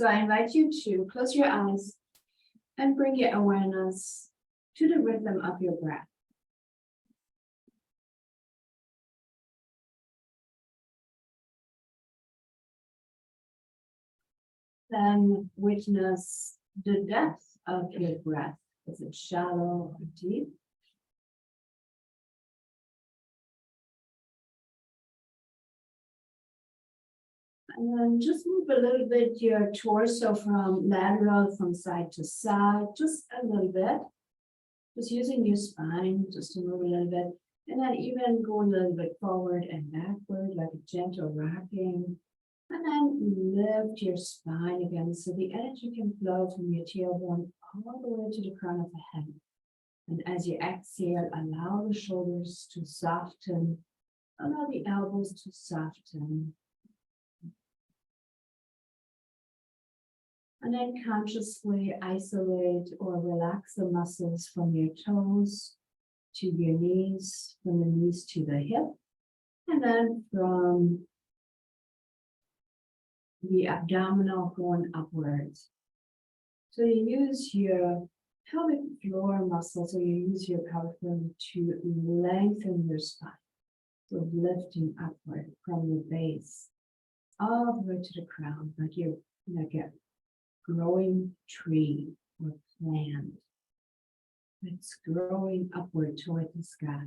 So I invite you to close your eyes and bring your awareness to the rhythm of your breath. Then witness the depth of your breath. Is it shallow or deep? And then just move a little bit your torso from lateral, from side to side, just a little bit. Just using your spine just to move a little bit. And then even go a little bit forward and backward, like a gentle rocking. And then lift your spine again so the energy can flow from your tailbone all the way to the crown of the head. And as you exhale, allow the shoulders to soften, allow the elbows to soften. And then consciously isolate or relax the muscles from your toes to your knees, from the knees to the hip, and then from the abdominal going upwards. So you use your pelvic floor muscles, or you use your pelvic floor to lengthen your spine. So lifting upward from the base all the way to the crown, like you're like a growing tree or plant. It's growing upward toward the sky.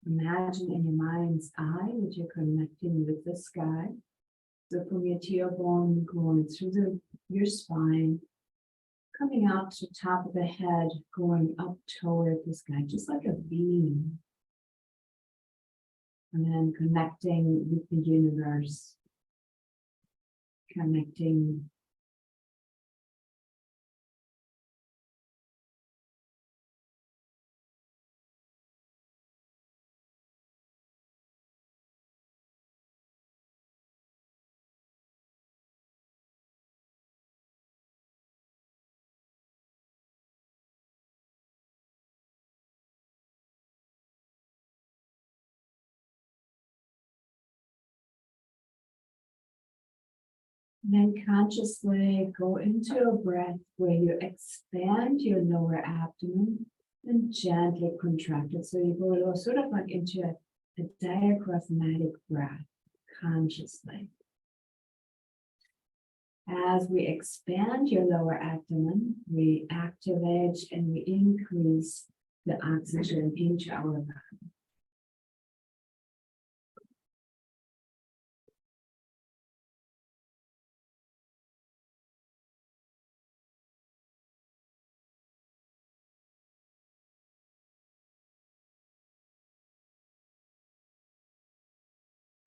Imagine in your mind's eye that you're connecting with the sky. So from your tailbone going through your spine, coming out to the top of the head, going up toward the sky, just like a beam. And then connecting with the universe, connecting then consciously go into a breath where you expand your lower abdomen and gently contract it. So you go sort of like into a diaphragmatic breath consciously. As we expand your lower abdomen, we activate and we increase the oxygen into our body.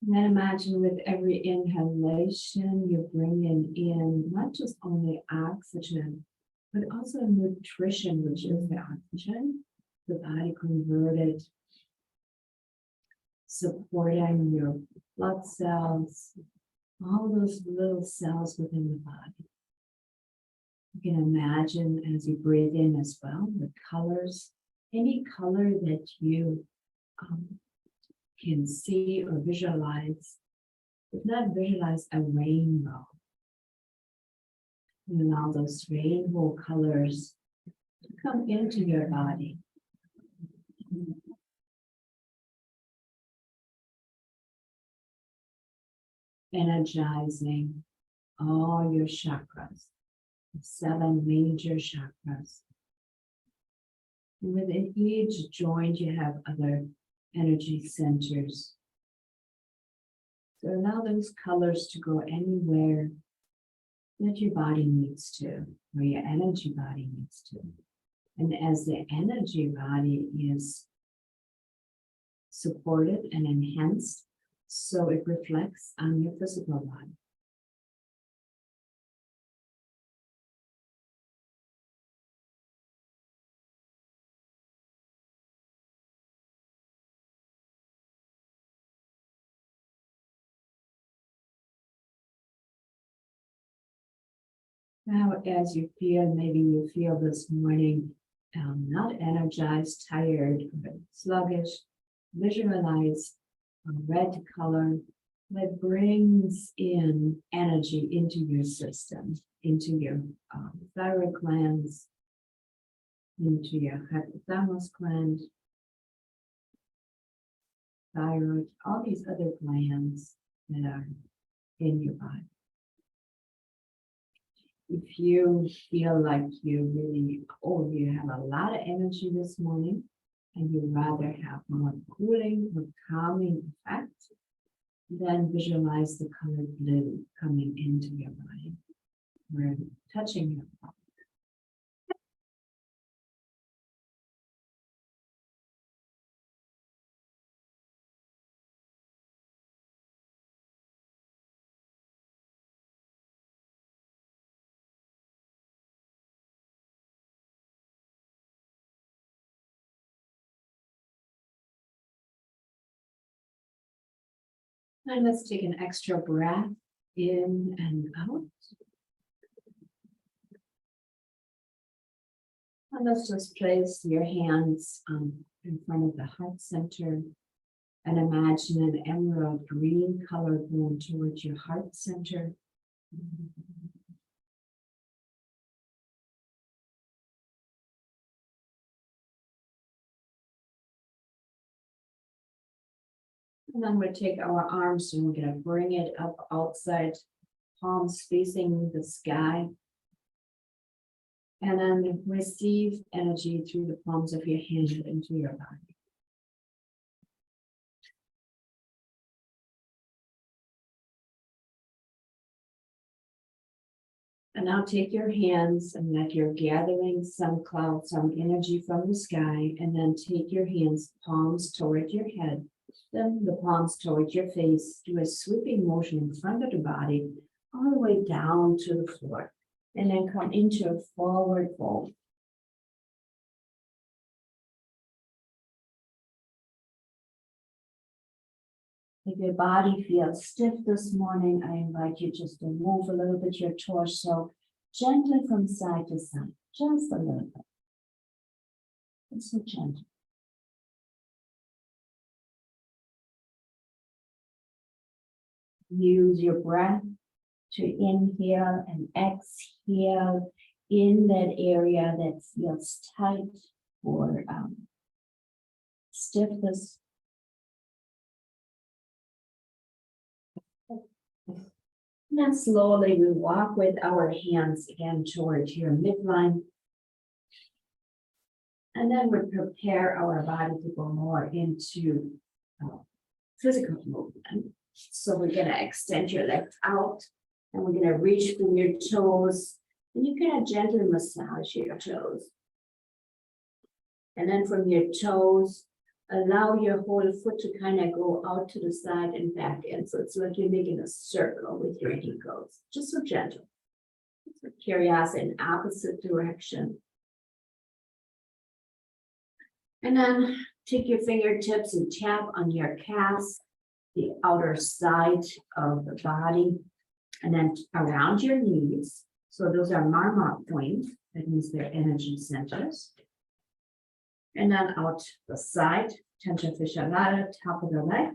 And then imagine with every inhalation, you're bringing in not just only oxygen, but also nutrition, which is the oxygen, the body converted, supporting your blood cells, all those little cells within the body. You can imagine as you breathe in as well, the colors, any color that you can see or visualize. If not visualize, a rainbow. And allow those rainbow colors to come into your body. Energizing all your chakras, the 7 major chakras. And within each joint, you have other energy centers. So allow those colors to go anywhere that your body needs to, or your energy body needs to. And as the energy body is supported and enhanced, so it reflects on your physical body. Now, as you feel, maybe you feel this morning not energized, tired, but sluggish, visualize a red color that brings in energy into your system, into your thyroid glands, into your hypothalamus gland, thyroid, all these other glands that are in your body. If you feel like you have a lot of energy this morning and you'd rather have more cooling or calming effect, then visualize the color blue coming into your body. We're touching your body. And let's take an extra breath in and out. And let's just place your hands in front of the heart center and imagine an emerald green color going towards your heart center. And then we'll take our arms and we're going to bring it up outside, palms facing the sky. And then receive energy through the palms of your hand into your body. And now take your hands and like you're gathering some clouds, some energy from the sky, and then take your hands, palms toward your head, then the palms toward your face. Do a sweeping motion in front of the body, all the way down to the floor, and then come into a forward fold. If your body feels stiff this morning, I invite you just to move a little bit your torso gently from side to side, just a little bit. It's so gentle. Use your breath to inhale and exhale in that area that feels tight or stiffness. And then slowly we walk with our hands again towards your midline. And then we prepare our body to go more into physical movement. So we're going to extend your legs out and we're going to reach through your toes. And you can gently massage your toes. And then from your toes, allow your whole foot to kind of go out to the side and back in. So it's like you're making a circle with your ankles, just so gentle. So carry us in opposite direction. And then take your fingertips and tap on your calves, the outer side of the body, and then around your knees. So those are marmot points. That means they're energy centers. And then out the side, tension fascia lata, top of the leg.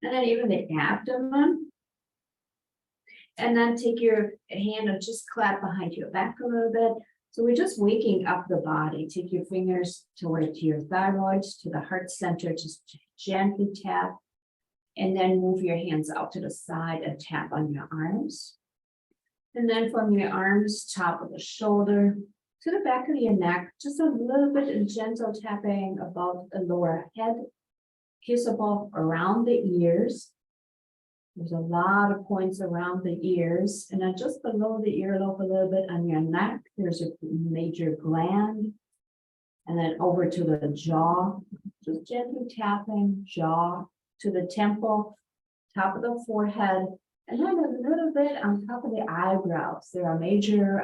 And then even the abdomen. And then take your hand and just clap behind your back a little bit. So we're just waking up the body. Take your fingers towards your thyroid, to the heart center, just gently tap. And then move your hands out to the side and tap on your arms. And then from your arms, top of the shoulder, to the back of your neck, just a little bit of gentle tapping above the lower head, kissable around the ears. There's a lot of points around the ears, and then just below the earlobe a little bit on your neck, there's a major gland. And then over to the jaw, just gently tapping jaw to the temple, top of the forehead, and then a little bit on top of the eyebrows. There are major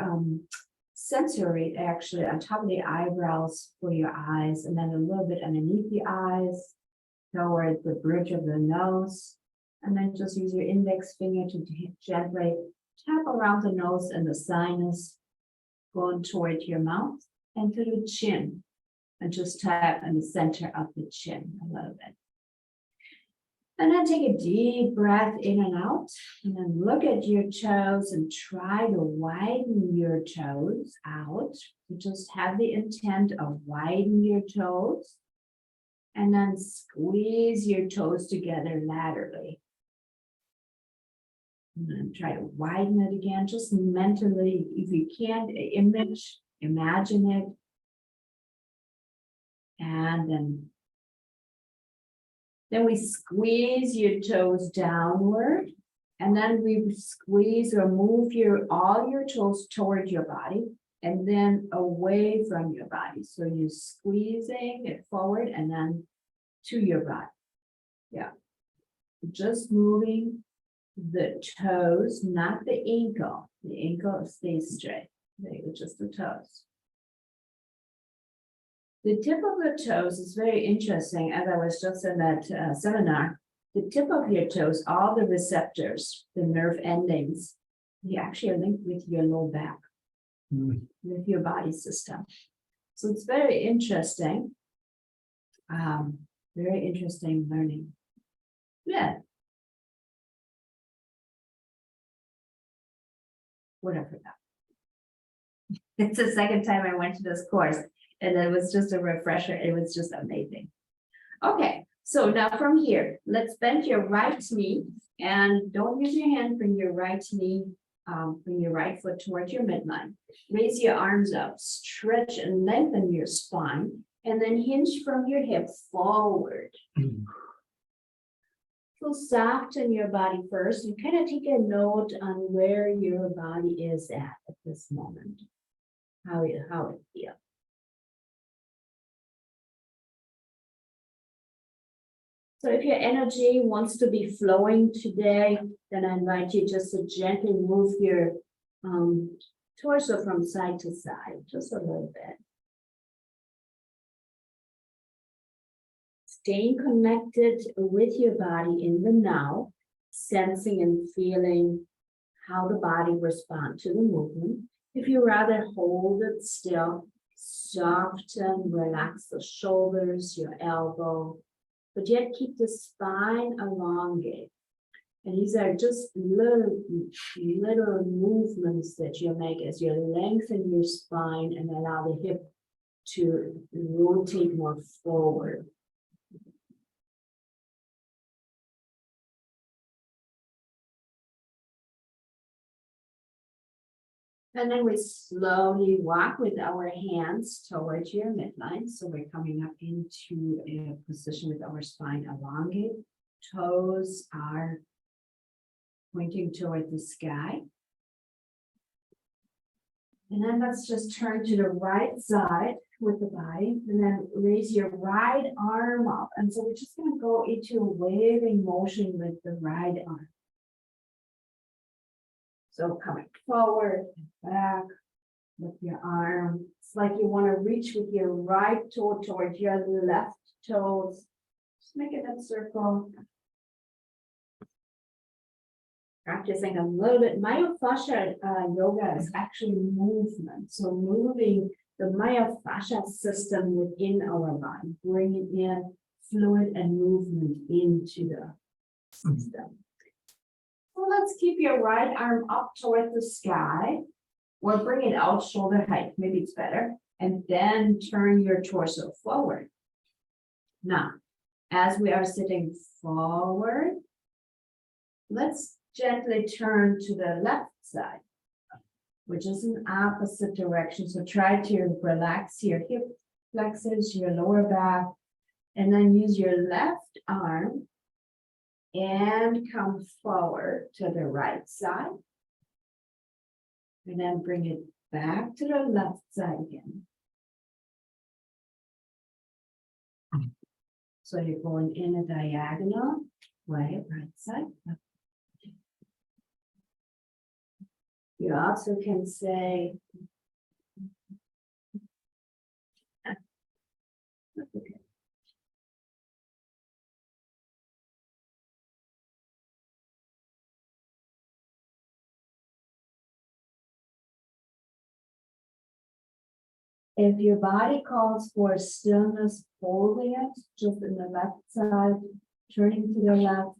sensory actually on top of the eyebrows for your eyes, and then a little bit underneath the eyes, toward the bridge of the nose. And then just use your index finger to gently tap around the nose and the sinus, going toward your mouth and to the chin. And just tap in the center of the chin a little bit. And then take a deep breath in and out, and then look at your toes and try to widen your toes out. You just have the intent of widen your toes, and then squeeze your toes together laterally. And then try to widen it again, just mentally. If you can't imagine it. And then we squeeze your toes downward, and then we squeeze or move all your toes toward your body and then away from your body. So you're squeezing it forward and then to your body. Yeah. Just moving the toes, not the ankle. The ankle stays straight. Just the toes. The tip of the toes is very interesting. As I was just in that seminar, the tip of your toes, all the receptors, the nerve endings, they actually are linked with your low back, with your body system. So it's very interesting. Very interesting learning. Yeah. What I forgot. It's the second time I went to this course, and it was just a refresher. It was just amazing. Okay, so now from here, let's bend your right knee, and don't use your hand. Bring your right knee, bring your right foot towards your midline. Raise your arms up, stretch and lengthen your spine, and then hinge from your hip forward. So soften your body first and kind of take a note on where your body is at this moment, how it feels. So if your energy wants to be flowing today, then I invite you just to gently move your torso from side to side, just a little bit. Staying connected with your body in the now, sensing and feeling how the body responds to the movement. If you rather hold it still, soften, relax the shoulders, your elbow, but yet keep the spine elongated. And these are just little movements that you make as you lengthen your spine and allow the hip to rotate more forward. And then we slowly walk with our hands towards your midline. So we're coming up into a position with our spine elongated. Toes are pointing toward the sky. And then let's just turn to the right side with the body, and then raise your right arm up. And so we're just going to go into a waving motion with the right arm. So coming forward and back with your arm. It's like you want to reach with your right toe towards your left toes. Just making that circle. Practicing a little bit. Myofascial yoga is actually movement. So moving the myofascial system within our body, bringing in fluid and movement into the system. So let's keep your right arm up toward the sky, or bring it out shoulder height, maybe it's better, and then turn your torso forward. Now, as we are sitting forward, let's gently turn to the left side, which is an opposite direction. So try to relax your hip flexors, your lower back, and then use your left arm and come forward to the right side. And then bring it back to the left side again. So you're going in a diagonal way, right side. You also can say, okay. If your body calls for stillness, holding it just in the left side, turning to the left.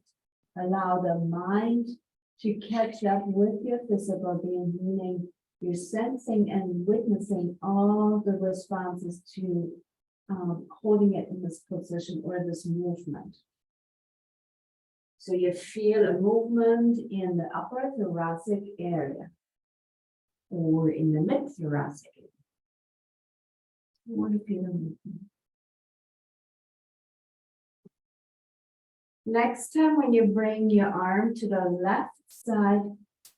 Allow the mind to catch up with your physical being, meaning you're sensing and witnessing all the responses to holding it in this position or this movement. So you feel a movement in the upper thoracic area or in the mid-thoracic area. You want to feel a movement. Next time when you bring your arm to the left side,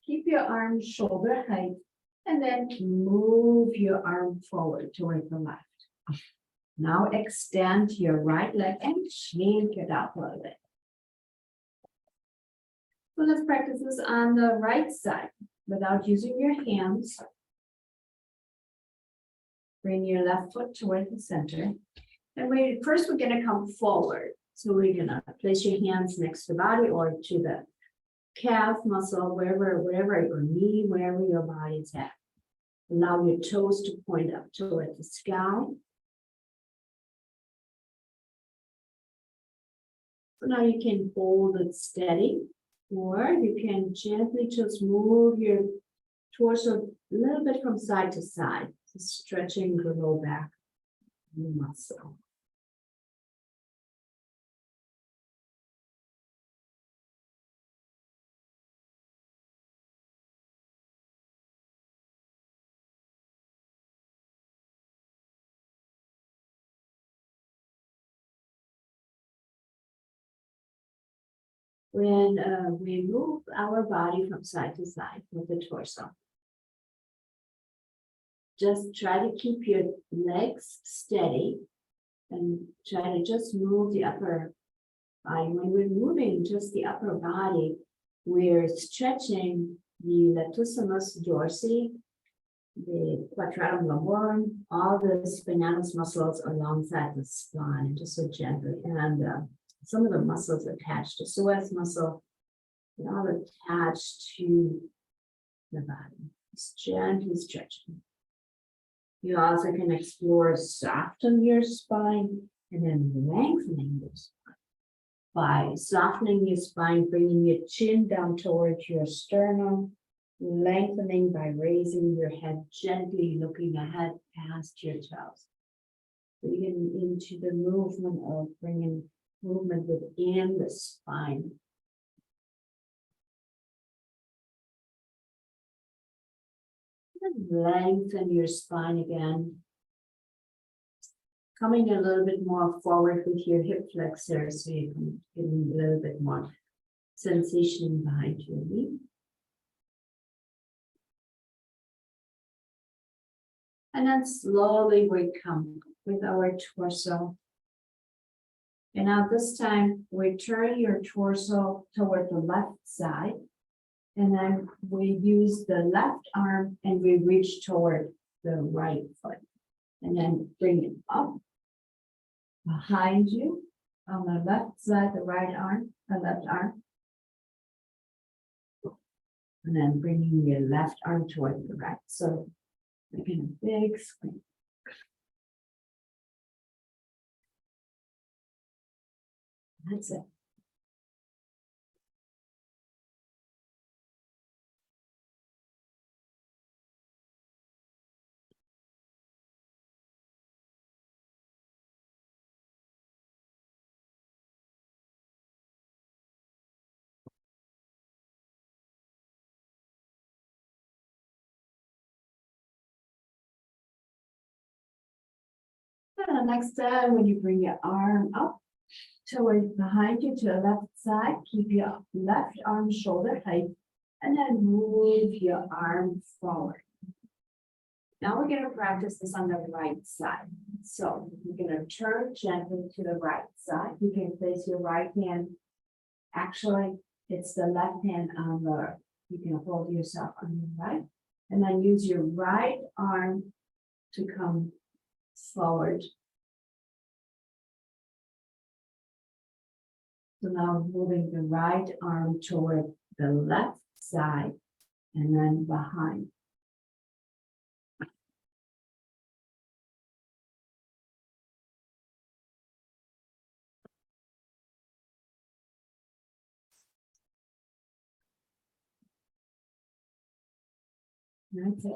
keep your arm shoulder height and then move your arm forward toward the left. Now extend your right leg and shake it up a little bit. So let's practice this on the right side without using your hands. Bring your left foot toward the center. And first we're going to come forward. So we're going to place your hands next to the body or to the calf muscle, wherever your knee, wherever your body's at. Allow your toes to point up toward the sky. So now you can hold it steady, or you can gently just move your torso a little bit from side to side, stretching the low back muscle. When we move our body from side to side with the torso, just try to keep your legs steady and try to just move the upper body. When we're moving just the upper body, we're stretching the latissimus dorsi, the quadratum lumborum, all the spinalis muscles alongside the spine, just so gently. And some of the muscles attached to psoas muscle, they're all attached to the body. Just gently stretching. You also can explore soften your spine and then lengthening your spine. By softening your spine, bringing your chin down towards your sternum, lengthening by raising your head gently, looking ahead past your toes. So you're getting into the movement of bringing movement within the spine. And lengthen your spine again. Coming a little bit more forward with your hip flexor so you can get a little bit more sensation behind your knee. And then slowly we come with our torso. And now this time we turn your torso toward the left side. And then we use the left arm and we reach toward the right foot. And then bring it up behind you on the left side, the right arm, the left arm. And then bringing your left arm toward the right. So making a big squeeze. That's it. And the next time when you bring your arm up towards behind you to the left side, keep your left arm shoulder height and then move your arm forward. Now we're going to practice this on the right side. So you're going to turn gently to the right side. You can place your right hand. Actually, it's the left hand on the, you can hold yourself on your right. And then use your right arm to come forward. So now moving the right arm toward the left side and then behind. That's it.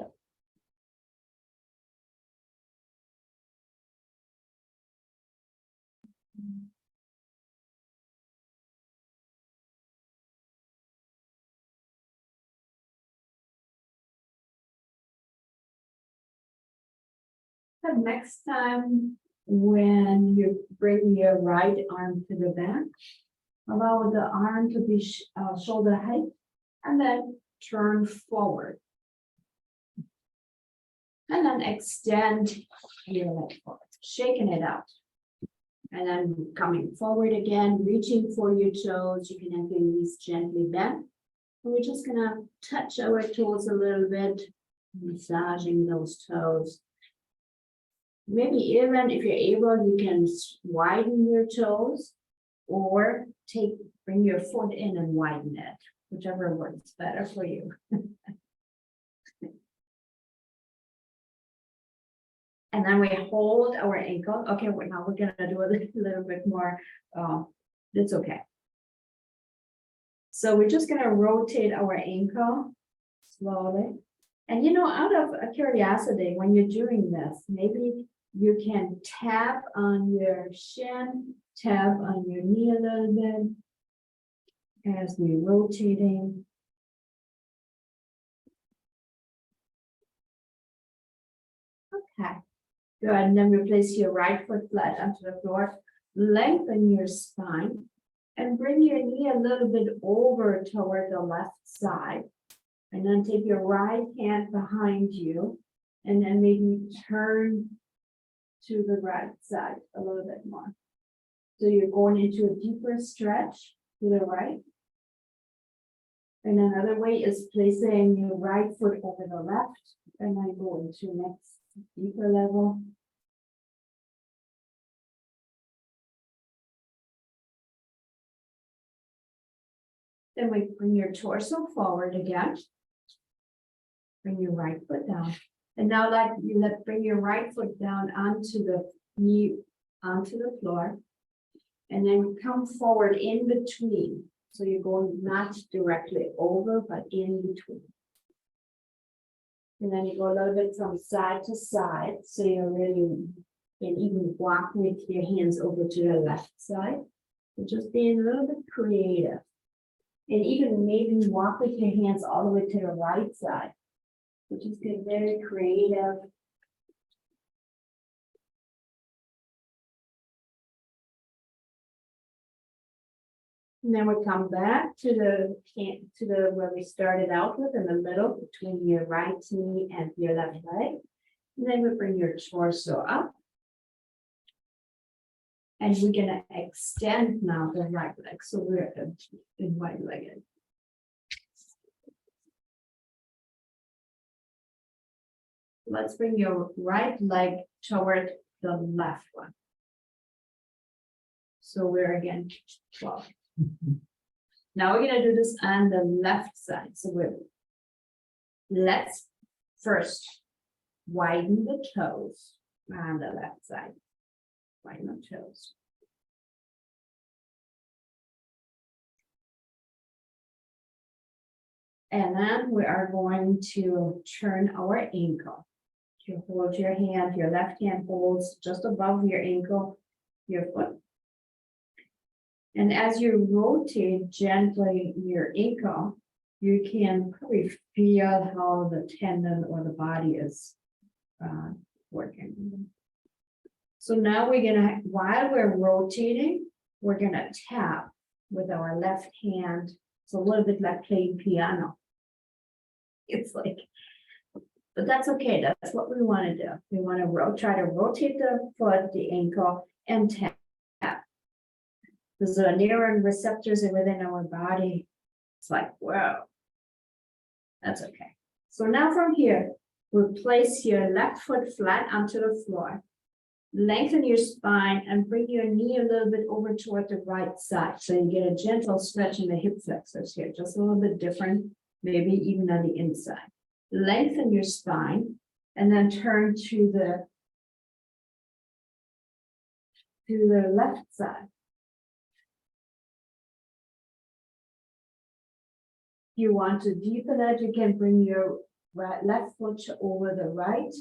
The next time when you bring your right arm to the back, allow the arm to be shoulder height, and then turn forward. And then extend your leg forward, shaking it out. And then coming forward again, reaching for your toes. You can have your knees gently bent. And we're just gonna touch our toes a little bit, massaging those toes. Maybe even if you're able, you can widen your toes or bring your foot in and widen it, whichever works better for you. And then we hold our ankle. Okay, now we're gonna do a little bit more. It's okay. So we're just gonna rotate our ankle slowly. And out of curiosity, when you're doing this, maybe you can tap on your shin, tap on your knee a little bit as we're rotating. Okay, good. And then replace your right foot flat onto the floor. Lengthen your spine and bring your knee a little bit over toward the left side. And then take your right hand behind you and then maybe turn to the right side a little bit more. So you're going into a deeper stretch to the right. And another way is placing your right foot over the left and then go into next deeper level. Then we bring your torso forward again. Bring your right foot down. And now bring your right foot down onto the knee, onto the floor. And then come forward in between. So you're going not directly over, but in between. And then you go a little bit from side to side. So you're really, and even walk with your hands over to the left side. And just being a little bit creative. And even maybe walk with your hands all the way to the right side. So just get very creative. And then we come back to the where we started out with in the middle between your right knee and your left leg. And then we bring your torso up. And we're gonna extend now the right leg. So we're in right legged. Let's bring your right leg toward the left one. So we're again 12. Now we're gonna do this on the left side. So let's first widen the toes on the left side. Widen the toes. And then we are going to turn our ankle. You hold your hand, your left hand holds just above your ankle, your foot. And as you rotate gently your ankle, you can probably feel how the tendon or the body is working. So now we're gonna, while we're rotating, we're gonna tap with our left hand. It's a little bit like playing piano. It's like, but that's okay. That's what we want to do. We want to try to rotate the foot, the ankle, and tap. The neuron receptors are within our body. It's like, wow. That's okay. So now from here, we'll place your left foot flat onto the floor. Lengthen your spine and bring your knee a little bit over toward the right side. So you get a gentle stretch in the hip flexors here, just a little bit different, maybe even on the inside. Lengthen your spine and then turn to the left side. If you want to deepen it, you can bring your left foot over the right.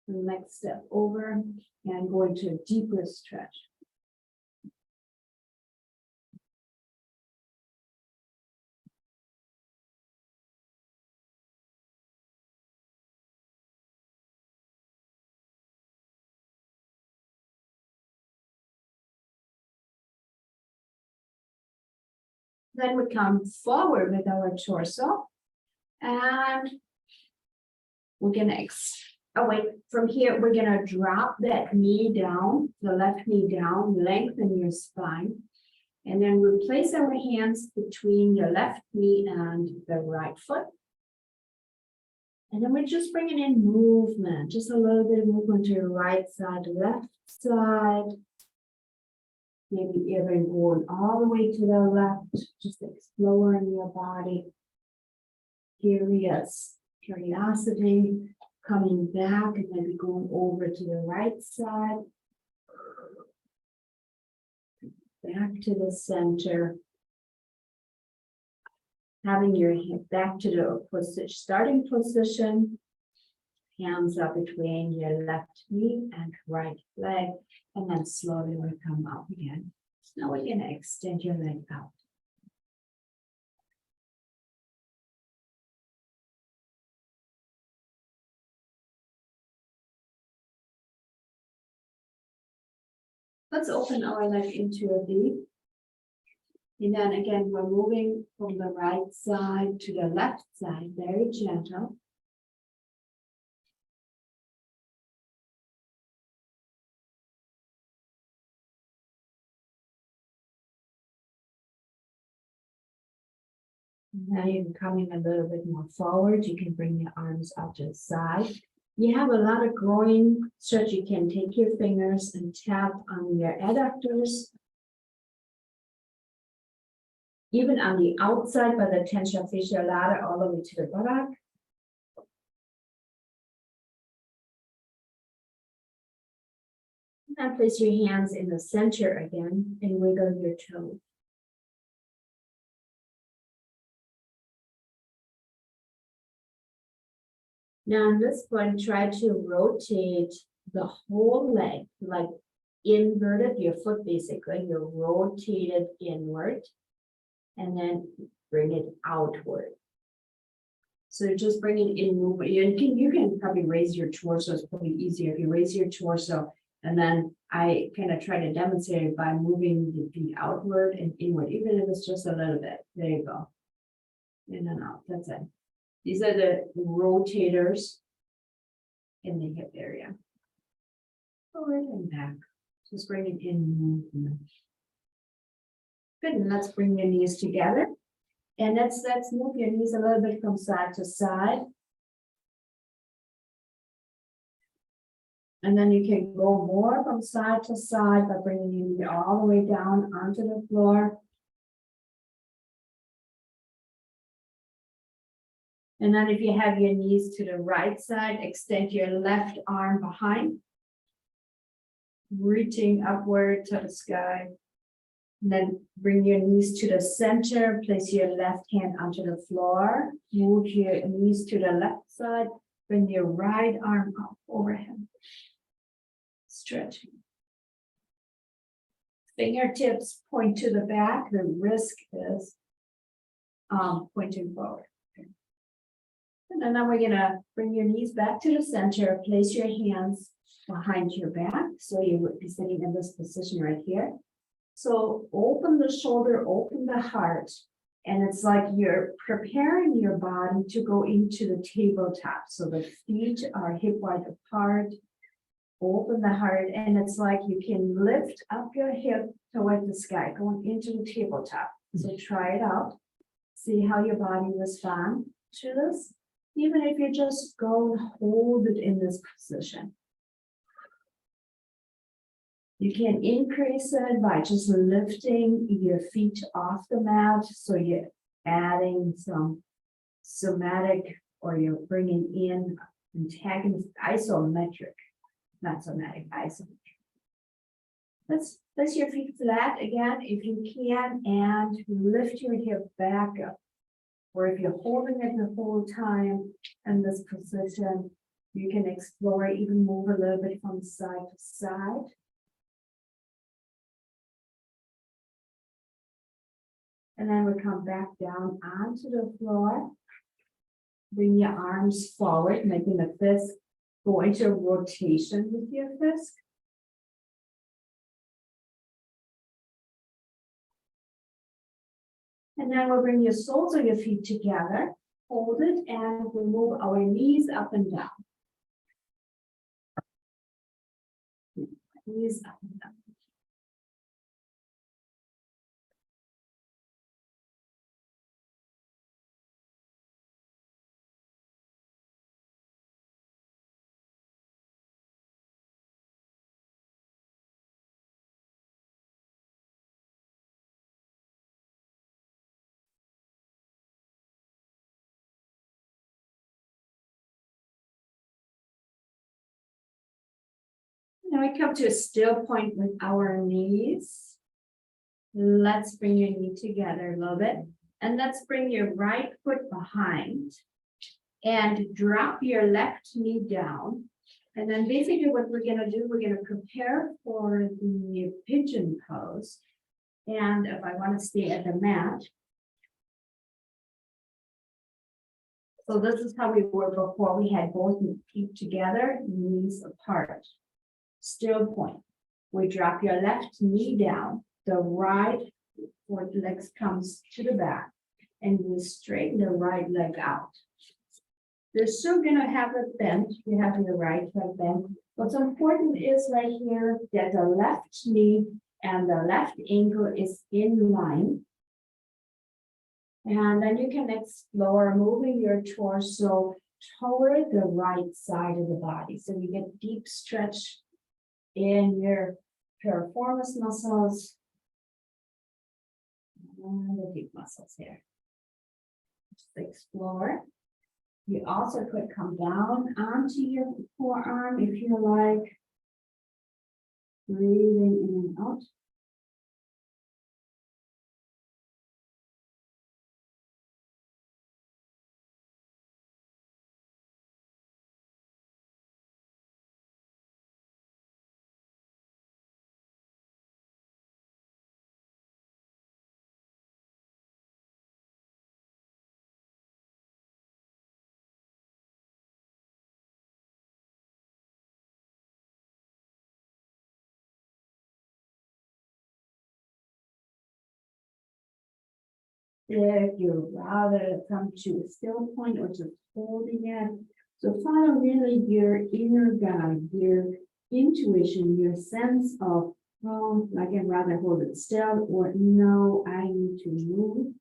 The next step over and go into a deeper stretch. Then we come forward with our torso and we're gonna from here, we're gonna drop that knee down, the left knee down, lengthen your spine. And then we place our hands between the left knee and the right foot. And then we're just bringing in movement, just a little bit of movement to the right side, left side. Maybe even going all the way to the left, just exploring your body. Curiosity, coming back and maybe going over to the right side. Back to the center. Having your head back to the starting position. Hands up between your left knee and right leg. And then slowly we'll come up again. So now we're going to extend your leg out. Let's open our leg into a V. And then again, we're moving from the right side to the left side, very gentle. Now you're coming a little bit more forward. You can bring your arms out to the side. You have a lot of groin stretch. You can take your fingers and tap on your adductors. Even on the outside by the tension fascia ladder all the way to the buttock. Now place your hands in the center again and wiggle your toes. Now on this point, try to rotate the whole leg, like inverted, your foot basically, you rotate it inward and then bring it outward. So just bring it in movement. You can probably raise your torso, it's probably easier if you raise your torso. And then I kind of try to demonstrate it by moving the feet outward and inward, even if it's just a little bit. There you go. In and out, that's it. These are the rotators in the hip area. Forward and back. Just bring it in movement. Good, and let's bring your knees together. And let's move your knees a little bit from side to side. And then you can go more from side to side by bringing your knee all the way down onto the floor. And then if you have your knees to the right side, extend your left arm behind, reaching upward to the sky. And then bring your knees to the center, place your left hand onto the floor, move your knees to the left side, bring your right arm up overhead. Stretching. Fingertips point to the back, the wrist is pointing forward. And then we're gonna bring your knees back to the center, place your hands behind your back. So you would be sitting in this position right here. So open the shoulder, open the heart. And it's like you're preparing your body to go into the tabletop. So the feet are hip wide apart. Open the heart, and it's like you can lift up your hip toward the sky, going into the tabletop. So try it out. See how your body responds to this. Even if you just go and hold it in this position. You can increase it by just lifting your feet off the mat. So you're adding some somatic, or you're bringing in antagonist, isometric, not somatic, isometric. Let's place your feet flat again if you can, and lift your hip back up. Or if you're holding it the whole time in this position, you can explore, even move a little bit from side to side. And then we come back down onto the floor. Bring your arms forward, making the fist go into a rotation with your fist. And then we'll bring your soles of your feet together, hold it, and we'll move our knees up and down. Knees up and down. Now we come to a still point with our knees. Let's bring your knee together a little bit. And let's bring your right foot behind and drop your left knee down. And then basically what we're going to do, we're going to prepare for the pigeon pose. And if I want to stay at the mat. So this is how we were before. We had both feet together, knees apart. Still point. We drop your left knee down, the right foot leg comes to the back, and we straighten the right leg out. You're still going to have it bent. You have your right leg bent. What's important is right here that the left knee and the left ankle is in line. And then you can explore moving your torso toward the right side of the body. So you get deep stretch in your piriformis muscles and the deep muscles here. Just explore. You also could come down onto your forearm if you like. Breathing in and out. If you rather come to a still point or just holding it. So follow really your inner guide, your intuition, your sense of, oh, I can rather hold it still, or no, I need to move.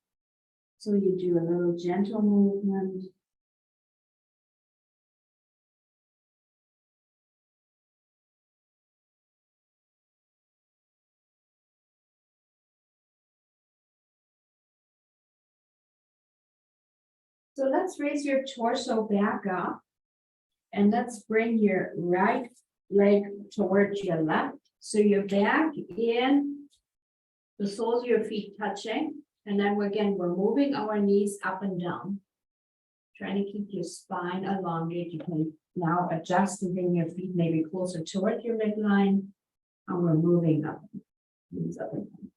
So you do a little gentle movement. So let's raise your torso back up. And let's bring your right leg towards your left. So you're back in, the soles of your feet touching. And then we're moving our knees up and down. Trying to keep your spine elongated. You can now adjust and bring your feet maybe closer toward your midline. And we're moving up. Knees up and down.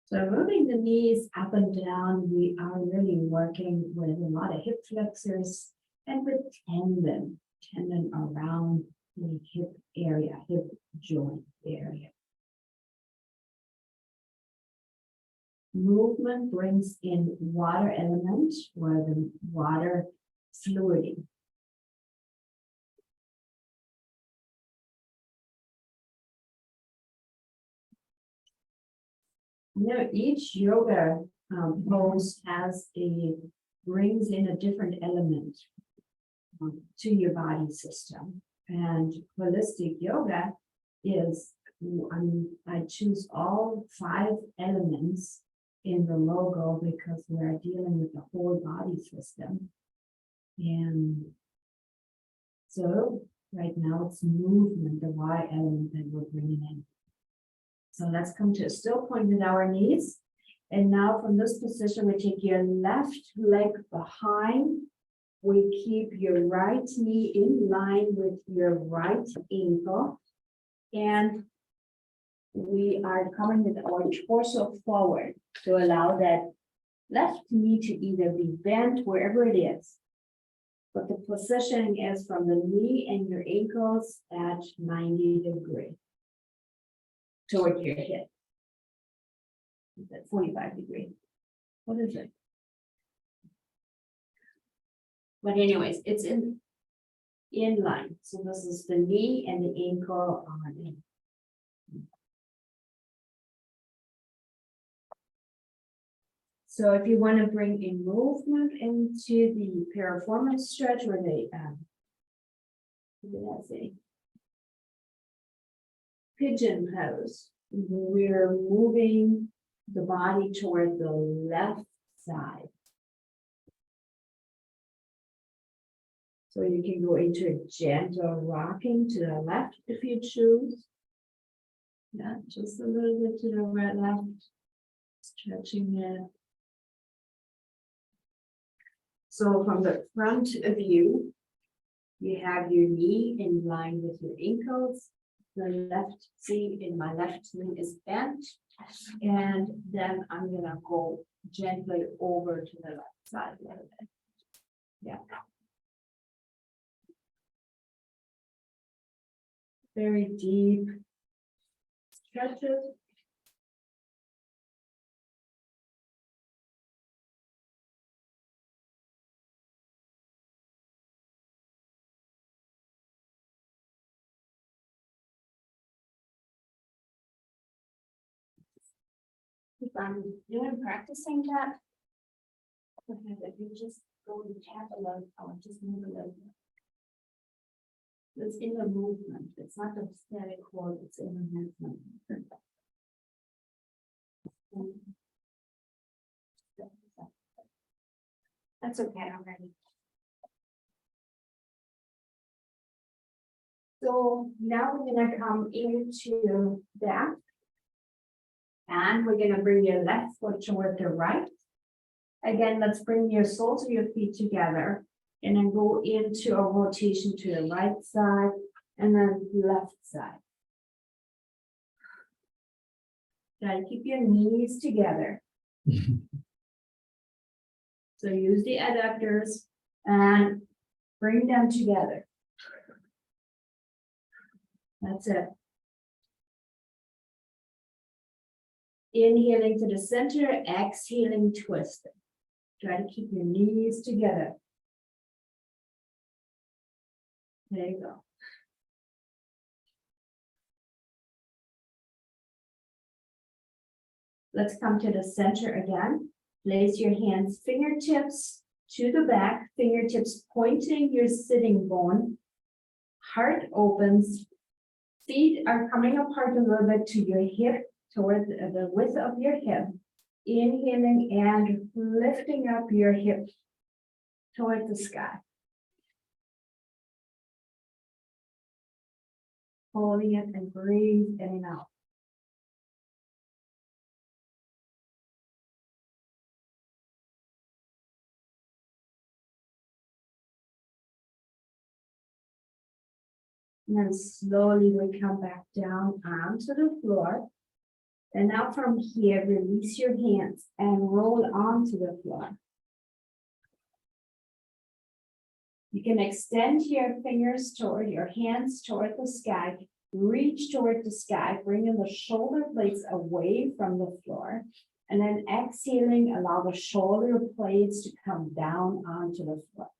So moving the knees up and down, we are really working with a lot of hip flexors and with tendon around the hip area, hip joint area. Movement brings in water element or the water fluidity. Each yoga pose brings in a different element to your body system. And holistic yoga is, I choose all 5 elements in the logo because we are dealing with the whole body system. And so right now it's movement, the Y element that we're bringing in. So let's come to a still point with our knees. And now from this position, we take your left leg behind. We keep your right knee in line with your right ankle. And we are coming with our torso forward to allow that left knee to either be bent wherever it is. But the positioning is from the knee and your ankles at 90 degrees toward your hip. Is that 45 degrees? What is it? But anyways, it's in line. So this is the knee and the ankle on in. So if you want to bring a movement into the piriformis stretch or the what did I say? Pigeon pose, we're moving the body toward the left side. So you can go into a gentle rocking to the left if you choose. Yeah, just a little bit to the right, left, stretching it. So from the front of you, you have your knee in line with your ankles. The left, see, in my left knee is bent. And then I'm gonna go gently over to the left side a little bit. Yeah. Very deep stretches. If I'm doing practicing that, okay, if you just go to tap a little, I'll just move a little bit. It's in the movement. It's not the static hold, it's in the movement. That's okay already. So now we're gonna come into that. And we're gonna bring your left foot toward the right. Again, let's bring your soles of your feet together and then go into a rotation to the right side and then left side. Try to keep your knees together. So use the adductors and bring them together. That's it. Inhaling to the center, exhaling, twisting. Try to keep your knees together. There you go. Let's come to the center again. Place your hands, fingertips to the back, fingertips pointing your sitting bone. Heart opens. Feet are coming apart a little bit to your hip, toward the width of your hip. Inhaling and lifting up your hip toward the sky. Holding it and breathe in and out. And then slowly we come back down onto the floor. And now from here, release your hands and roll onto the floor. You can extend your fingers toward your hands toward the sky, reach toward the sky, bringing the shoulder blades away from the floor. And then exhaling, allow the shoulder blades to come down onto the floor.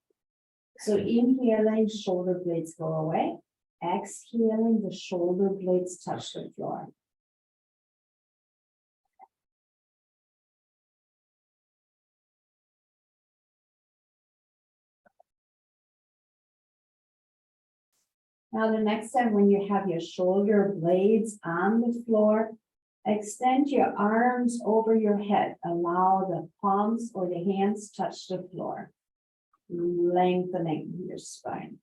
So inhaling, shoulder blades go away. Exhaling, the shoulder blades touch the floor. Now, the next time when you have your shoulder blades on the floor, extend your arms over your head. Allow the palms or the hands touch the floor. lengthening your spine.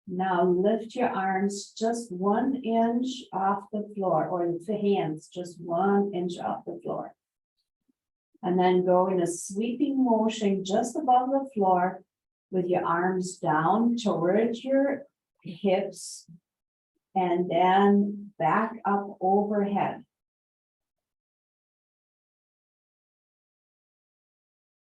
Now lift your arms just 1 inch off the floor, or the hands just 1 inch off the floor. And then go in a sweeping motion just above the floor with your arms down towards your hips and then back up overhead.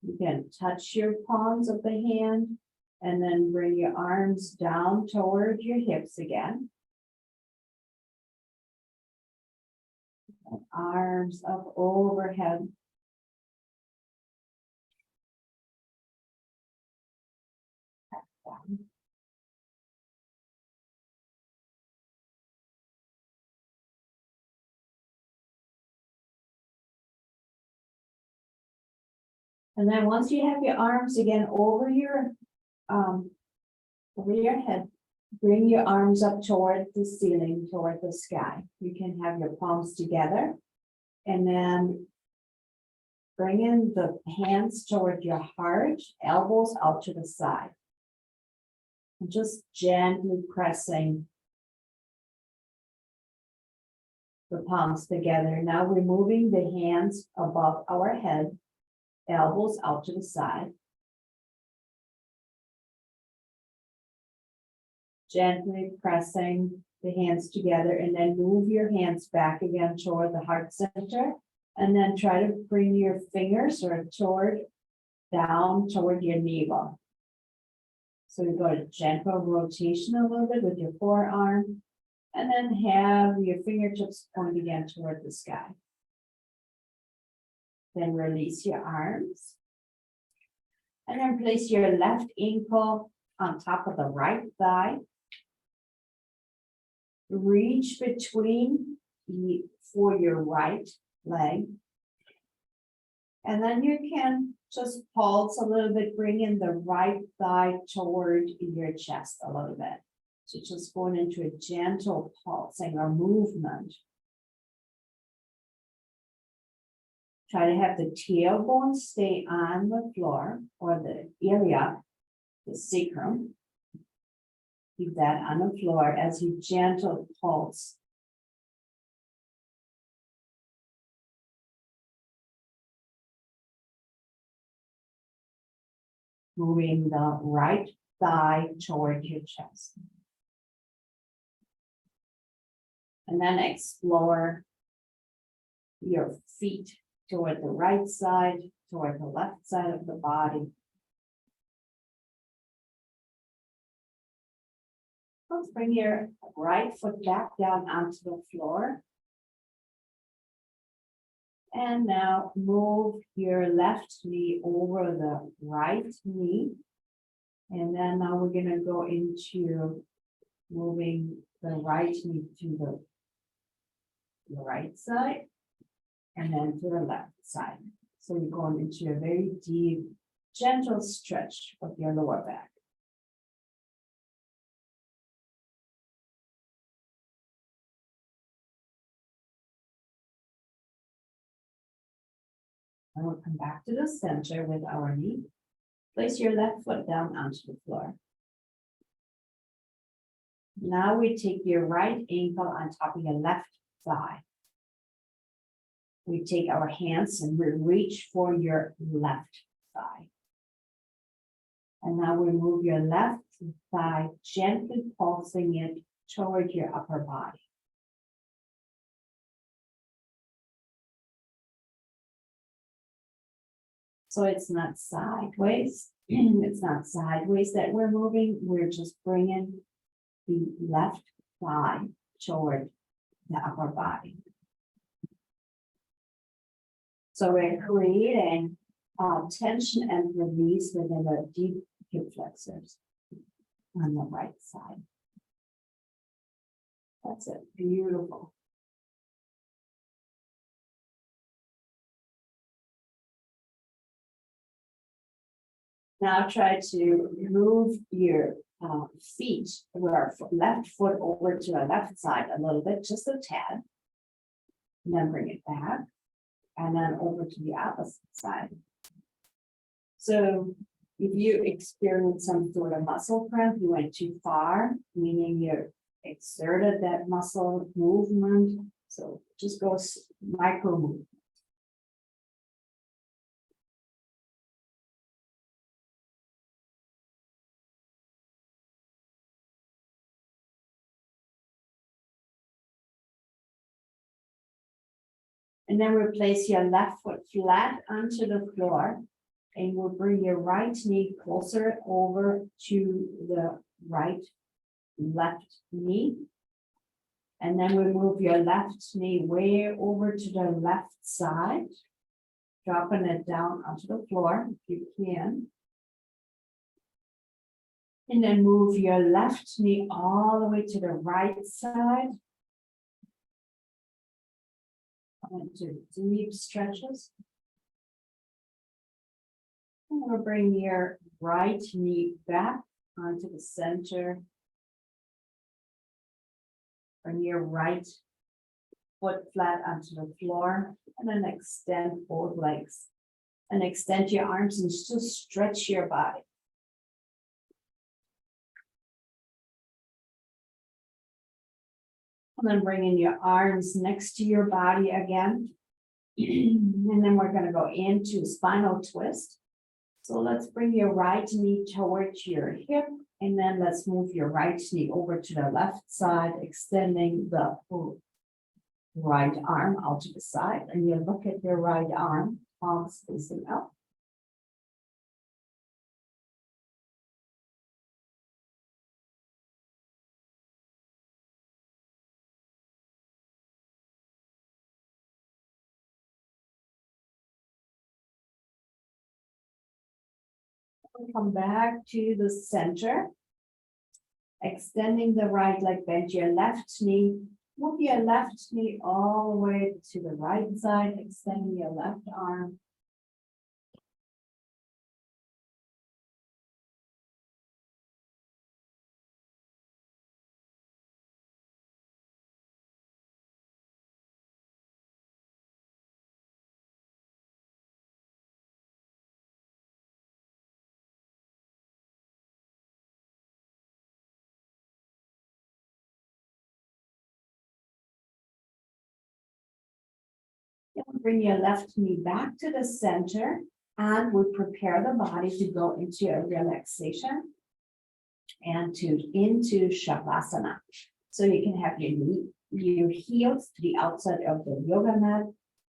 You can touch your palms of the hand and then bring your arms down toward your hips again. And arms up overhead. Back down. And then once you have your arms again over your head, bring your arms up toward the ceiling, toward the sky. You can have your palms together and then bring in the hands toward your heart, elbows out to the side. And just gently pressing the palms together. Now we're moving the hands above our head, elbows out to the side. Gently pressing the hands together and then move your hands back again toward the heart center. And then try to bring your fingers down toward your navel. So you go to gentle rotation a little bit with your forearm. And then have your fingertips point again toward the sky. Then release your arms. And then place your left ankle on top of the right thigh. Reach between for your right leg. And then you can just pulse a little bit, bring in the right thigh toward your chest a little bit. So just going into a gentle pulsing or movement. Try to have the tailbone stay on the floor or the iliac, the sacrum. Keep that on the floor as you gentle pulse. Moving the right thigh toward your chest. And then explore your feet toward the right side, toward the left side of the body. Let's bring your right foot back down onto the floor. And now move your left knee over the right knee. And then now we're going to go into moving the right knee to the right side and then to the left side. So you're going into a very deep, gentle stretch of your lower back. And we'll come back to the center with our knee. Place your left foot down onto the floor. Now we take your right ankle on top of your left thigh. We take our hands and we reach for your left thigh. And now we move your left thigh, gently pulsing it toward your upper body. So it's not sideways. It's not sideways that we're moving. We're just bringing the left thigh toward the upper body. So we're creating tension and release within the deep hip flexors on the right side. That's it. Beautiful. Now try to move your feet, your left foot over to the left side a little bit, just a tad. And then bring it back. And then over to the opposite side. So if you experience some sort of muscle cramp, you went too far, meaning you exerted that muscle movement. So just go micro move. And then replace your left foot flat onto the floor. And we'll bring your right knee closer over to the left knee. And then we move your left knee way over to the left side, dropping it down onto the floor if you can. And then move your left knee all the way to the right side. Into deep stretches. And we'll bring your right knee back onto the center. Bring your right foot flat onto the floor. And then extend both legs. And extend your arms and just stretch your body. And then bringing your arms next to your body again. And then we're going to go into spinal twist. So let's bring your right knee towards your hip. And then let's move your right knee over to the left side, extending the right arm out to the side. And you look at your right arm, palms facing up. Come back to the center, extending the right leg, bend your left knee, move your left knee all the way to the right side, extending your left arm. Bring your left knee back to the center, and we prepare the body to go into a relaxation and into Shavasana. So you can have your heels to the outside of the yoga mat.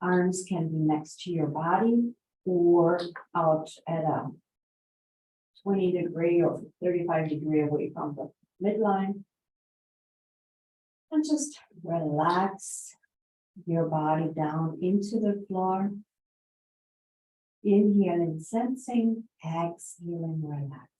Arms can be next to your body or out at a 20-degree or 35-degree away from the midline. And just relax your body down into the floor. Inhaling, sensing, exhaling, relax.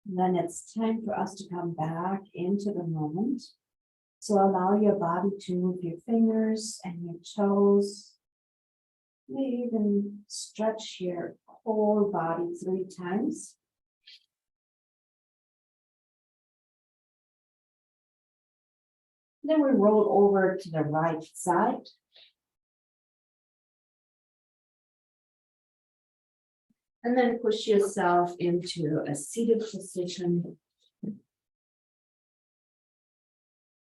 And then it's time for us to come back into the moment. So allow your body to move your fingers and your toes. Maybe even stretch your whole body 3 times. Then we roll over to the right side. And then push yourself into a seated position.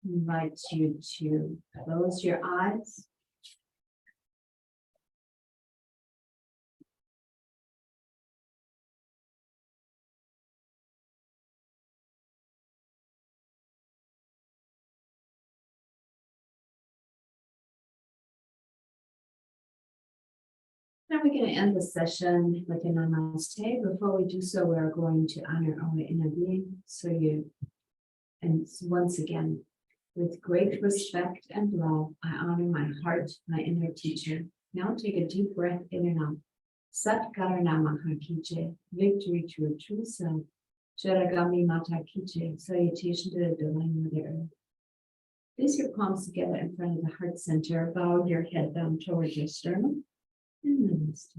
Invite you to close your eyes. Now we're going to end the session with a namaste. Before we do so, we're going to honor our inner being. And once again, with great respect and love, I honor my heart, my inner teacher. Now take a deep breath in and out. Sat Karanama Hakiche, victory to a true self. Sharagami Mata Kiche, salutation to the Divine Mother Earth. Place your palms together in front of the heart center. Bow your head down towards your sternum. And namaste.